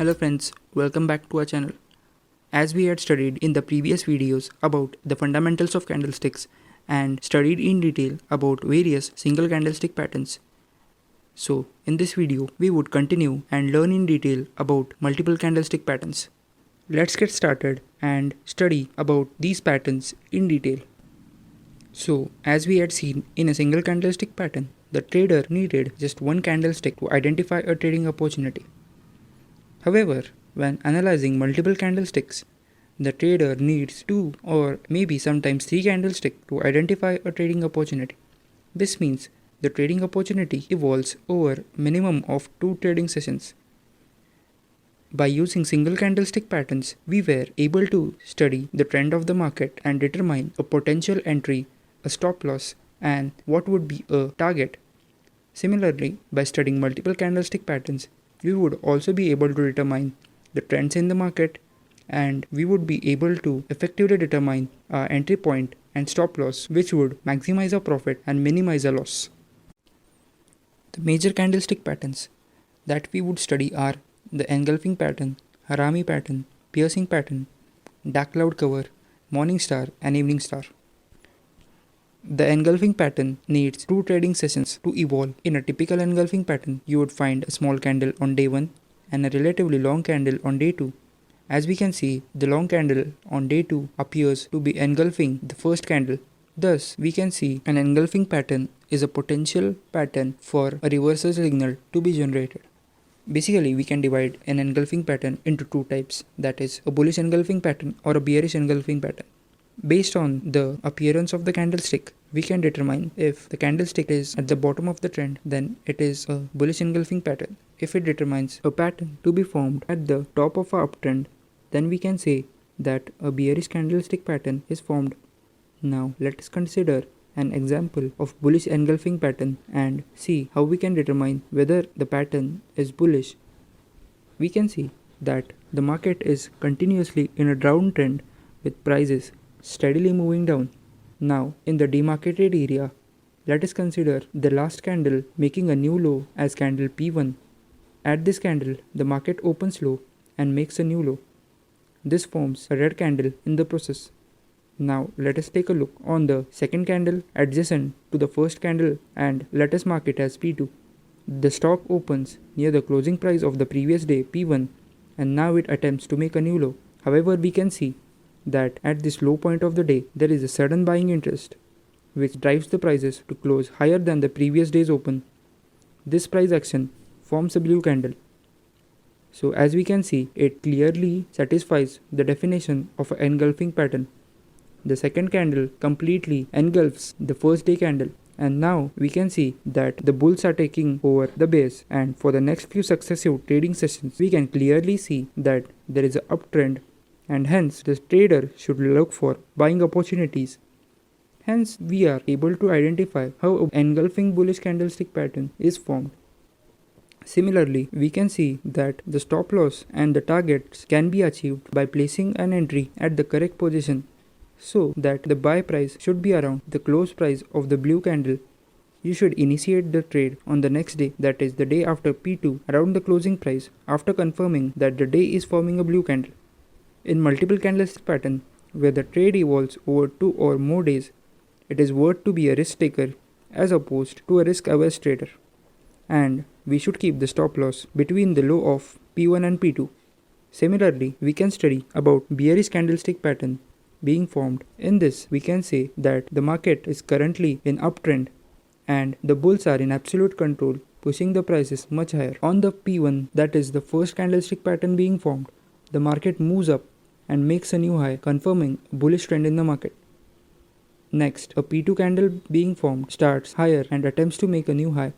Hello friends, welcome back to our channel. As we had studied in the previous videos about the fundamentals of candlesticks and studied in detail about various single candlestick patterns. So in this video, we would continue and learn in detail about multiple candlestick patterns. Let's get started and study about these patterns in detail. So as we had seen in a single candlestick pattern, the trader needed just one candlestick to identify a trading opportunity. However, when analyzing multiple candlesticks, the trader needs 2 or maybe sometimes 3 candlesticks to identify a trading opportunity. This means the trading opportunity evolves over minimum of 2 trading sessions. By using single candlestick patterns, we were able to study the trend of the market and determine a potential entry, a stop loss, and what would be a target. Similarly, by studying multiple candlestick patterns, we would also be able to determine the trends in the market, and we would be able to effectively determine our entry point and stop loss, which would maximize our profit and minimize our loss. The major candlestick patterns that we would study are the engulfing pattern, Harami pattern, piercing pattern, dark cloud cover, morning star, and evening star. The engulfing pattern needs 2 trading sessions to evolve. In a typical engulfing pattern, you would find a small candle on day 1 and a relatively long candle on day 2. As we can see, the long candle on day 2 appears to be engulfing the first candle. Thus, we can see an engulfing pattern is a potential pattern for a reversal signal to be generated. Basically, we can divide an engulfing pattern into 2 types, that is, a bullish engulfing pattern or a bearish engulfing pattern. Based on the appearance of the candlestick, we can determine if the candlestick is at the bottom of the trend, then it is a bullish engulfing pattern. If it determines a pattern to be formed at the top of our uptrend, then we can say that a bearish candlestick pattern is formed. Now let us consider an example of bullish engulfing pattern and see how we can determine whether the pattern is bullish. We can see that the market is continuously in a downtrend with prices steadily moving down. Now in the demarcated area, let us consider the last candle making a new low as candle P1. At this candle, the market opens low and makes a new low. This forms a red candle in the process. Now let us take a look on the second candle adjacent to the first candle and let us mark it as P2. The stock opens near the closing price of the previous day P1 and now it attempts to make a new low. However, we can see that at this low point of the day, there is a sudden buying interest which drives the prices to close higher than the previous day's open. This price action forms a blue candle. So as we can see, it clearly satisfies the definition of an engulfing pattern. The second candle completely engulfs the first day candle, and now we can see that the bulls are taking over the bears, and for the next few successive trading sessions, we can clearly see that there is an uptrend, and hence the trader should look for buying opportunities. Hence we are able to identify how an engulfing bullish candlestick pattern is formed. Similarly, we can see that the stop loss and the targets can be achieved by placing an entry at the correct position so that the buy price should be around the close price of the blue candle. You should initiate the trade on the next day, that is the day after P2, around the closing price after confirming that the day is forming a blue candle. In multiple candlestick pattern, where the trade evolves over 2 or more days, it is worth to be a risk taker as opposed to a risk averse trader. And we should keep the stop loss between the low of P1 and P2. Similarly, we can study about bearish candlestick pattern being formed. In this, we can say that the market is currently in uptrend and the bulls are in absolute control, pushing the prices much higher. On the P1, that is the first candlestick pattern being formed, the market moves up and makes a new high, confirming a bullish trend in the market. Next, a P2 candle being formed starts higher and attempts to make a new high.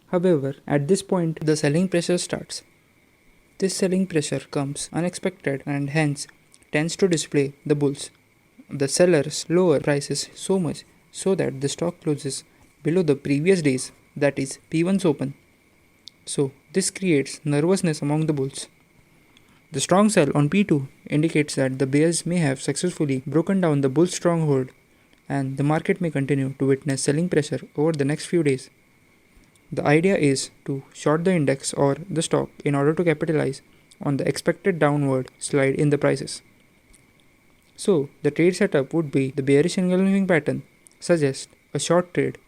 However, at this point, the selling pressure starts. This selling pressure comes unexpected and hence tends to display the bulls. The sellers lower prices so much so that the stock closes below the previous days, that is P1's open. So this creates nervousness among the bulls. The strong sell on P2 indicates that the bears may have successfully broken down the bull stronghold and the market may continue to witness selling pressure over the next few days. The idea is to short the index or the stock in order to capitalize on the expected downward slide in the prices. So the trade setup would be the bearish engulfing pattern suggests a short trade,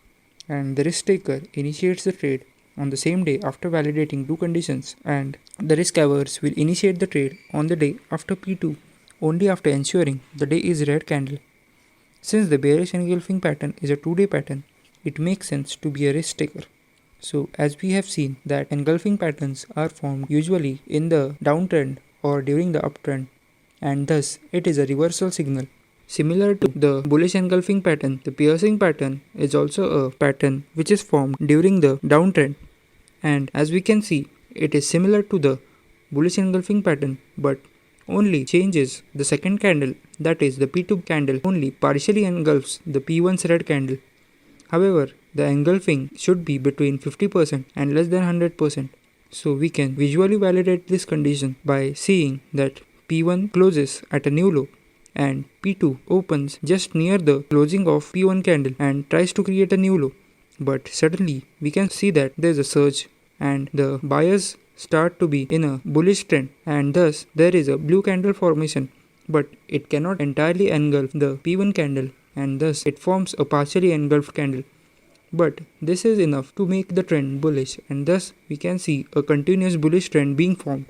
and the risk taker initiates the trade on the same day after validating two conditions, and the risk averse will initiate the trade on the day after P2 only after ensuring the day is red candle. Since the bearish engulfing pattern is a 2-day pattern, it makes sense to be a risk taker. So as we have seen that engulfing patterns are formed usually in the downtrend or during the uptrend, and thus it is a reversal signal. Similar to the bullish engulfing pattern, the piercing pattern is also a pattern which is formed during the downtrend, and as we can see, it is similar to the bullish engulfing pattern but only changes the second candle, that is the P2 candle only partially engulfs the P1's red candle. However, the engulfing should be between 50% and less than 100%. So we can visually validate this condition by seeing that P1 closes at a new low and P2 opens just near the closing of P1 candle and tries to create a new low. But suddenly we can see that there is a surge and the buyers start to be in a bullish trend, and thus there is a blue candle formation, but it cannot entirely engulf the P1 candle, and thus it forms a partially engulfed candle. But this is enough to make the trend bullish, and thus we can see a continuous bullish trend being formed.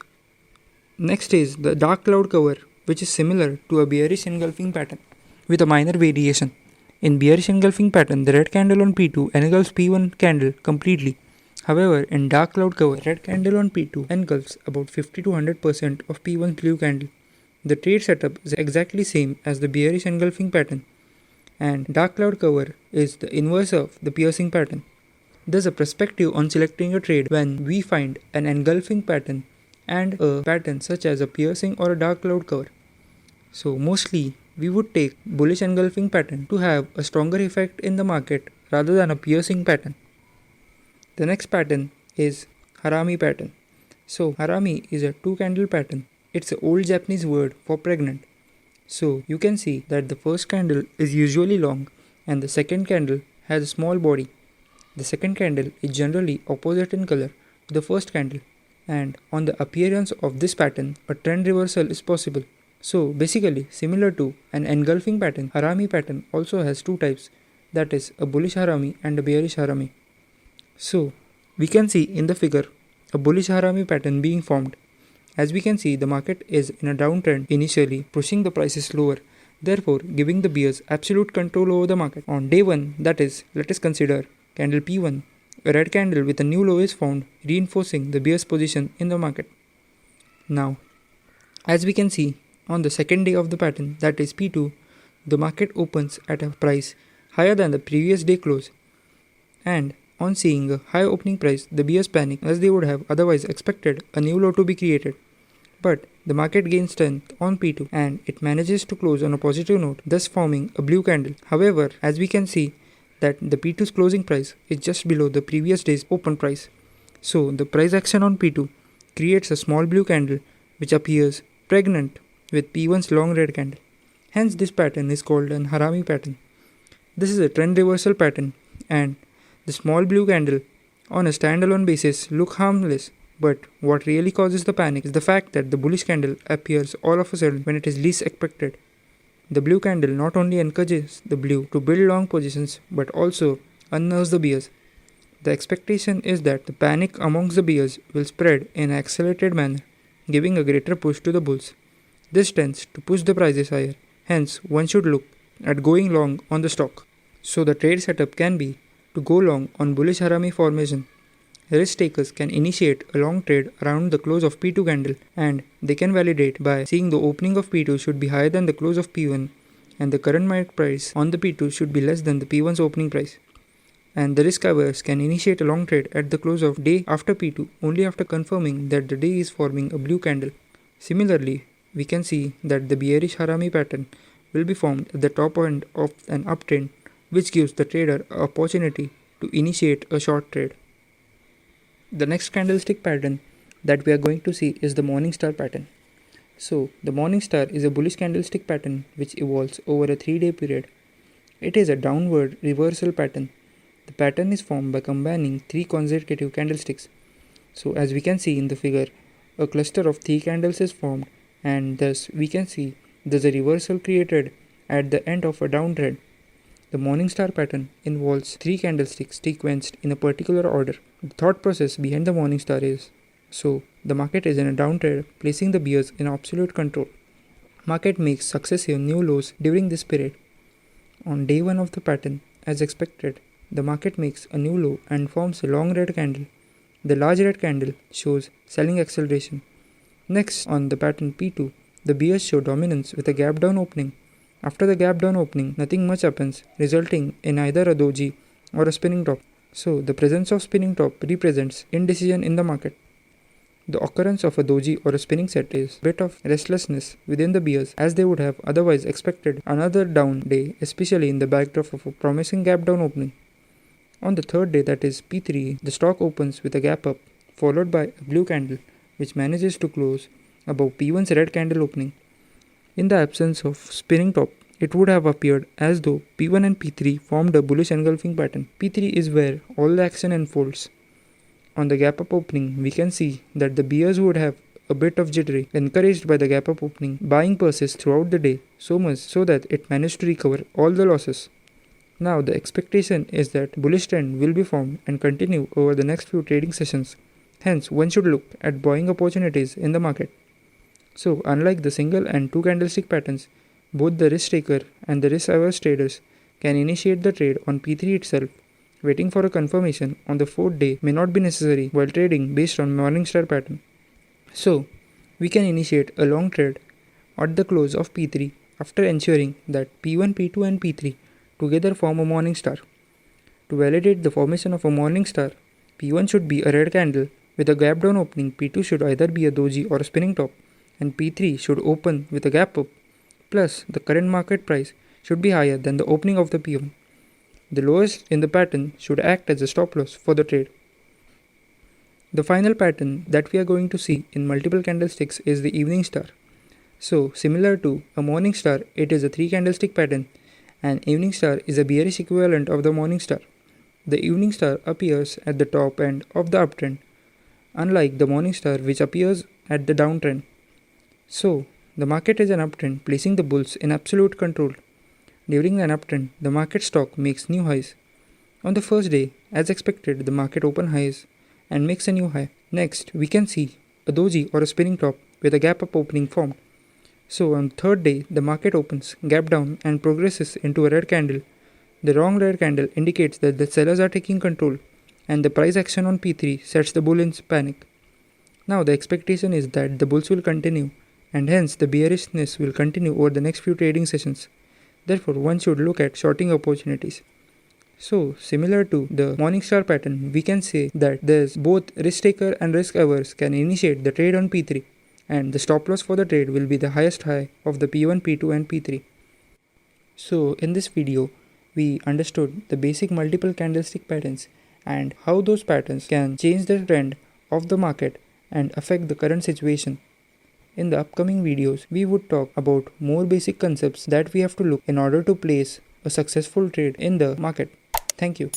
Next is the dark cloud cover, which is similar to a bearish engulfing pattern with a minor variation. In bearish engulfing pattern, the red candle on P2 engulfs P1 candle completely. However, in dark cloud cover, red candle on P2 engulfs about 50 to 100% of P1's blue candle. The trade setup is exactly same as the bearish engulfing pattern, and dark cloud cover is the inverse of the piercing pattern. There's a perspective on selecting a trade when we find an engulfing pattern and a pattern such as a piercing or a dark cloud cover. So mostly we would take bullish engulfing pattern to have a stronger effect in the market rather than a piercing pattern. The next pattern is Harami pattern. So Harami is a 2-candle pattern. It's an old Japanese word for pregnant. So you can see that the first candle is usually long and the second candle has a small body. The second candle is generally opposite in color to the first candle, and on the appearance of this pattern, a trend reversal is possible. So basically, similar to an engulfing pattern, Harami pattern also has two types, that is a bullish Harami and a bearish Harami. So we can see in the figure a bullish Harami pattern being formed. As we can see, the market is in a downtrend initially, pushing the prices lower, therefore giving the bears absolute control over the market. On day 1, that is, let us consider candle P1, a red candle with a new low is found, reinforcing the bear's position in the market. Now, as we can see, on the second day of the pattern, that is P2, the market opens at a price higher than the previous day close, and on seeing a high opening price, the bears panic as they would have otherwise expected a new low to be created. But the market gains strength on P2 and it manages to close on a positive note, thus forming a blue candle. However, as we can see that the P2's closing price is just below the previous day's open price. So the price action on P2 creates a small blue candle which appears pregnant with P1's long red candle. Hence this pattern is called an Harami pattern. This is a trend reversal pattern, and the small blue candle on a standalone basis look harmless, but what really causes the panic is the fact that the bullish candle appears all of a sudden when it is least expected. The blue candle not only encourages the blue to build long positions but also unnerves the bears. The expectation is that the panic amongst the bears will spread in an accelerated manner, giving a greater push to the bulls. This tends to push the prices higher, hence one should look at going long on the stock. So the trade setup can be to go long on bullish Harami formation. Risk takers can initiate a long trade around the close of P2 candle, and they can validate by seeing the opening of P2 should be higher than the close of P1 and the current market price on the P2 should be less than the P1's opening price. And the risk averse can initiate a long trade at the close of day after P2 only after confirming that the day is forming a blue candle. Similarly, we can see that the bearish Harami pattern will be formed at the top end of an uptrend, which gives the trader an opportunity to initiate a short trade. The next candlestick pattern that we are going to see is the morning star pattern. So the morning star is a bullish candlestick pattern which evolves over a 3-day period. It is a downward reversal pattern. The pattern is formed by combining 3 consecutive candlesticks. So as we can see in the figure, a cluster of 3 candles is formed, and thus we can see there's a reversal created at the end of a down trend. The Morningstar pattern involves 3 candlesticks sequenced in a particular order. The thought process behind the Morningstar is, so the market is in a downtrend, placing the bears in absolute control. Market makes successive new lows during this period. On day 1 of the pattern, as expected, the market makes a new low and forms a long red candle. The large red candle shows selling acceleration. Next, on the pattern P2, the bears show dominance with a gap down opening. After the gap down opening, nothing much happens, resulting in either a doji or a spinning top. So, the presence of spinning top represents indecision in the market. The occurrence of a doji or a spinning set is a bit of restlessness within the bears, as they would have otherwise expected another down day, especially in the backdrop of a promising gap down opening. On the third day, that is P3, the stock opens with a gap up, followed by a blue candle, which manages to close above P1's red candle opening. In the absence of spinning top, it would have appeared as though P1 and P3 formed a bullish engulfing pattern. P3 is where all the action unfolds. On the gap up opening, we can see that the bears would have a bit of jittery. Encouraged by the gap up opening, buying persists throughout the day, so much so that it managed to recover all the losses. Now the expectation is that bullish trend will be formed and continue over the next few trading sessions. Hence, one should look at buying opportunities in the market. So, unlike the single and 2 candlestick patterns, both the risk taker and the risk averse traders can initiate the trade on P3 itself. Waiting for a confirmation on the 4th day may not be necessary while trading based on Morningstar pattern. So, we can initiate a long trade at the close of P3 after ensuring that P1, P2 and P3 together form a Morningstar. To validate the formation of a Morningstar, P1 should be a red candle with a gap down opening, P2 should either be a doji or a spinning top, and P3 should open with a gap up, plus the current market price should be higher than the opening of the P1. The lowest in the pattern should act as a stop loss for the trade. The final pattern that we are going to see in multiple candlesticks is the evening star. So, similar to a morning star, it is a 3 candlestick pattern, and evening star is a bearish equivalent of the morning star. The evening star appears at the top end of the uptrend, unlike the morning star which appears at the downtrend. So, the market is an uptrend, placing the bulls in absolute control. During an uptrend, the market stock makes new highs. On the first day, as expected, the market opens highs and makes a new high. Next, we can see a doji or a spinning top with a gap up opening formed. So on the third day, the market opens, gap down and progresses into a red candle. The wrong red candle indicates that the sellers are taking control, and the price action on P3 sets the bull in panic. Now the expectation is that the bulls will continue, and hence the bearishness will continue over the next few trading sessions. Therefore, one should look at shorting opportunities. So, similar to the Morningstar pattern, we can say that there's both risk taker and risk averse can initiate the trade on P3, and the stop loss for the trade will be the highest high of the P1, P2 and P3. So, in this video, we understood the basic multiple candlestick patterns and how those patterns can change the trend of the market and affect the current situation. In the upcoming videos, we would talk about more basic concepts that we have to look in order to place a successful trade in the market. Thank you.